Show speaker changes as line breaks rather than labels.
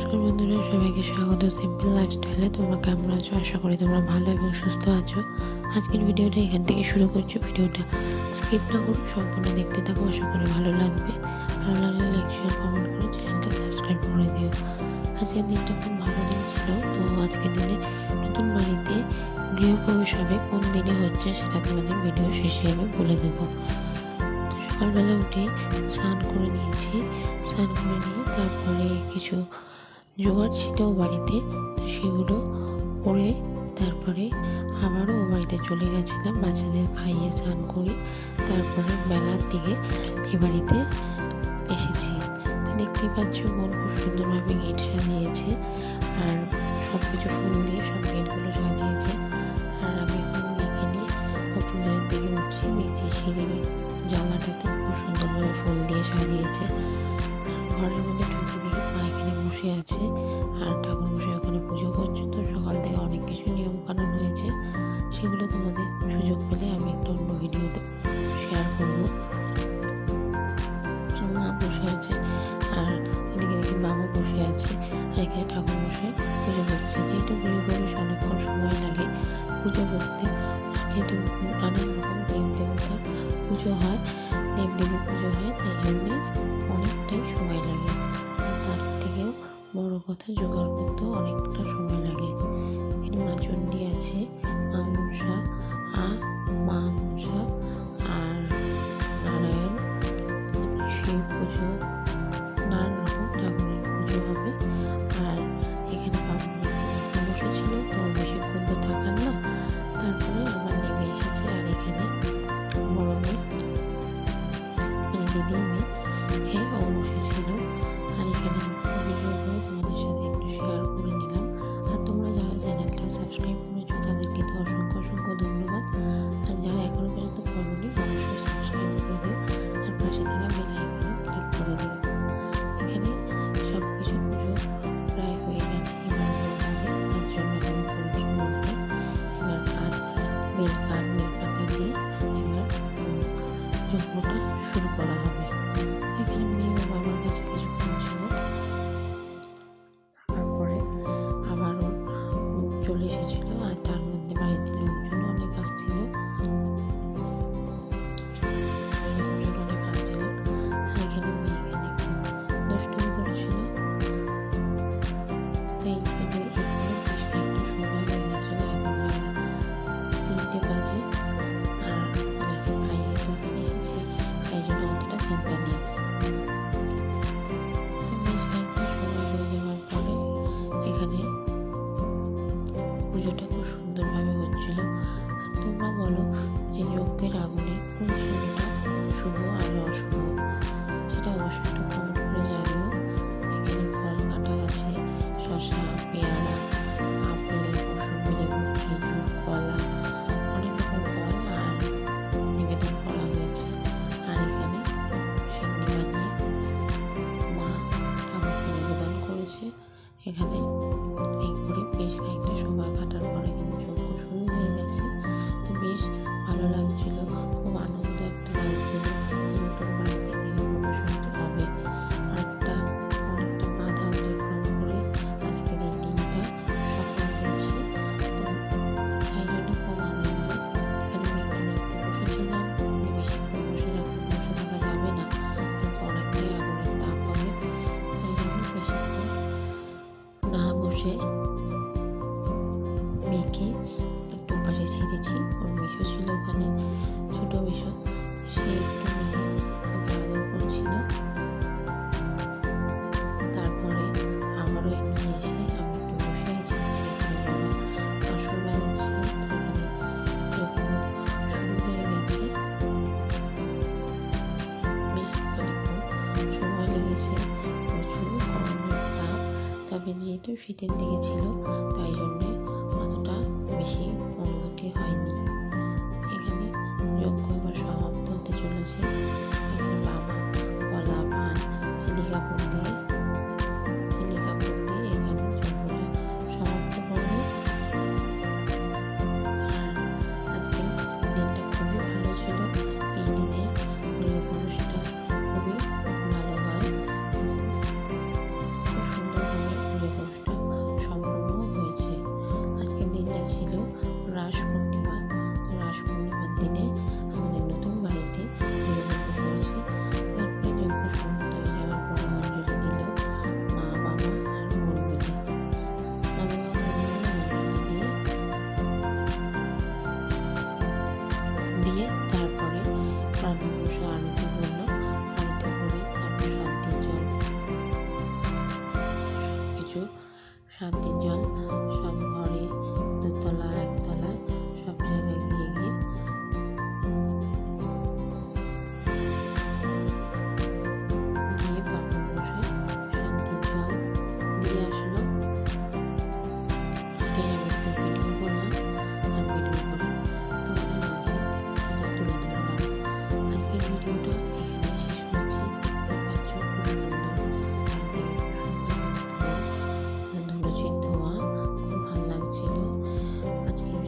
নমস্কার বন্ধুরা, সবাইকে স্বাগত সিম্পল লাইফস্টাইলে। তোমরা কেমন আছো? আশা করি তোমরা ভালো এবং সুস্থ আছো। আজকের ভিডিওটা এখান থেকে শুরু করছি। ভিডিওটা স্কিপ না করে সম্পূর্ণ দেখতে থাকো, আশা করি ভালো লাগবে। ভালো লাগলে লাইক শেয়ার কমেন্ট করে চ্যানেলটা সাবস্ক্রাইব করে দিও। আজকের দিনটা খুব ভালো দিন ছিল। তো আজকের দিনে নতুন বাড়িতে গৃহপ্রবেশ হবে, কোন দিনে হচ্ছে সেটা তোমাদের ভিডিও শেষে আমি বলে দেবো। তো সকালবেলা উঠে স্নান করে নিয়েছি। স্নান করে নিয়ে তারপরে কিছু জোগাড় ছিল বাড়িতে, তো সেগুলো করে তারপরে আবারও ও বাড়িতে চলে গেছিলাম। বাচ্চাদের খাইয়ে স্নান করে তারপরে বেলার দিকে এ বাড়িতে এসেছি। তো দেখতেই পাচ্ছ বোন খুব সুন্দরভাবে গেট সাজিয়েছে, আর সব কিছু ফুল দিয়ে সব গেটগুলো সাজিয়েছে। আর আমি এখন মেখে নিয়ে উপরের দিকে উঠছি, দেখছি সিঁড়ির জানলাটা তো খুব সুন্দরভাবে ফুল দিয়ে সাজিয়েছে। ঘরের মধ্যে ঢুকে দেখি মা এখানে বসে আছে, আর ঠাকুর মশাই ওখানে পুজো করছে। তো সকাল থেকে অনেক কিছু নিয়ম কানুন হয়েছে, সেগুলো তোমাদের সুযোগ পেলে আমি একটা অন্য ভিডিওতে শেয়ার করবো। মা বসে আছে, আর ওদিকে দেখি বাবা বসে আছে, আর এখানে ঠাকুর মশাই পুজো করছে। যেহেতু গৃহপ্রবেশ অনেকক্ষণ সময় লাগে পুজো করতে, যেহেতু নানান রকম দেব দেবতার পুজো হয়, দেবদেবীর পুজো হয়, তাই জন্যে অনেকটাই সময় লাগে। তার থেকেও বড় কথা, জোগাড় করতেও অনেকটা সময় লাগে। এখানে মা চণ্ডী আছে, মা মনসা, মা মনসা আর নারায়ণ, শিব পুজো, নানান রকম ঠাকুরের পুজো হবে। আর এখানে বাবা একটু বসেছিল, তো বেশিক্ষণ তো থাকার না, তারপরে আবার নেমে এসেছে। আর এখানে বড় মেয়ে মানে দিদির মেয়ে ও বসেছিল। আর এখানে ভিডিওগুলো তোমাদের সাথে একটু শেয়ার করে নিলাম। আর তোমরা যারা চ্যানেলটা সাবস্ক্রাইব করেছো তাদেরকে তো অসংখ্য অসংখ্য ধন্যবাদ। আর যারা এখনো পর্যন্ত করোনি অবশ্যই সাবস্ক্রাইব করে দিও, আর পাশে থাকা বেল আইকনে ক্লিক করে দিও। এখানে সব কিছু পুজো প্রায় হয়ে গেছে, এবার তার জন্য আমি বলতে এবার বেলপাতা দিয়ে এবার যজ্ঞটা শুরু করা হবে। এখানে মেয়ে ও বাবার কাছে কিছুক্ষণ ছিল, তারপরে আবারও চলে এসেছিল। আর তার মধ্যে বাড়িতে লোকজন অনেক আসছিল, আর এখানে মেয়ে এখানে দুষ্টুমি করেছিল। তো এইখানে বেশ কয়েকটা সময় হয়ে গেছিল, এখন বেলা 3টে বাজে। আর ওদেরকে খাইয়ে তো এখানে এসেছি, তাই জন্য অতটা চিন্তা নেই। বেশ খানিকটা সময় হয়ে যাওয়ার পরে এখানে পুজোটা খুব সুন্দরভাবে হচ্ছিল। আর তোমরা বলো যে যজ্ঞের আগুনে কোন শুরুটা শুভ আর অশুভ, সেটা অবশ্যই একটু কমেন্ট করে জানিও। এখানে ফল কাটা আছে, শসা, পেয়ারা, আপেল, মৌসুমী লেবু, খেজুর, কলা, অনেক রকম ফল আর নিবেদন করা হয়েছে। আর এখানে সিন্নি বানিয়ে মা ঠাকুরকে নিবেদন করেছে। এখানে এই করে বেশ খানিকটা সময় কাটার পরে কিন্তু যজ্ঞ শুরু হয়ে গেছে। তো বেশ ভালো লাগছিল, খুব আনন্দ একটা লাগছিল। নতুন বাড়িতে গৃহপ্রবেশ হবে, অনেকটা বাধা অতিক্রম করে আজকের এই দিনটা সফল হয়েছে। তো তাই জন্য খুব আনন্দ। এখানে মেয়েকে একটু বসেছিলাম, বেশিক্ষণ বসে থাকা যাবে না, অনেকটাই আগুনের তাপ হবে, তাই জন্য বেশিক্ষণ না বসে মেয়েকে একটু পাশে ছেড়েছি। ওর মেশো ছিল ওখানে, ছোট মেশো, সে একটু নিয়ে ওকে আদর করছিল। তারপরে আবারও নিয়ে এসে আমি একটু বসে আছি। এখানে বাবা আসর বাজাচ্ছিল, তো এখানে যজ্ঞ শুরু হয়ে গেছে। বেশ খানিকক্ষণ সময় লেগেছে, প্রচুর গরমের তাপ। তবে যেহেতু শীতের দিকে ছিল তাই জন্যে অতটা বেশি অনুভূতি হয়নি। এখানে যজ্ঞ এবার সমাপ্ত হতে চলেছে। এখানে বাবা কলা, পান, চিলি কাপড় দিয়ে এখানে যজ্ঞটা সমাপ্ত করবে। আর আজকের দিনটা খুবই ভালো ছিল। এই দিনে গৃহপ্রবেশটা খুবই ভালো হয় এবং খুব সুন্দরভাবে রাস পূর্ণিমা। তো রাস পূর্ণিমার দিনে আমাদের নতুন বাড়িতে গৃহপ্রবেশ হয়েছে। তারপরে যজ্ঞ সমাপ্ত হয়ে যাওয়ার পরে অঞ্জলি দিল মা, বাবা আর বোন মিলে। মা, বাবা, বোন মিলে অঞ্জলি দিয়ে তারপরে রান্না বসে আরতি হলো। আরতি করে তারপর শান্তির জল, কিছু শান্তির জল সব ঘরে, দোতলা, একতলা সব জায়গায় গিয়ে বাবা মশাই শান্তির জল দিয়ে আসলো। এটাই আমি একটু ভিডিও করলাম, আর ভিডিও করে তোমাদের মাঝে এটা তুলে ধরলাম। আজকের ভিডিওটা এখানে শেষ করছি। দেখতে পাচ্ছ খুব সুন্দর, চারদিকে খুব সুন্দর ধুলোচির ধোঁয়া, খুব ভালো লাগছিল। আজকের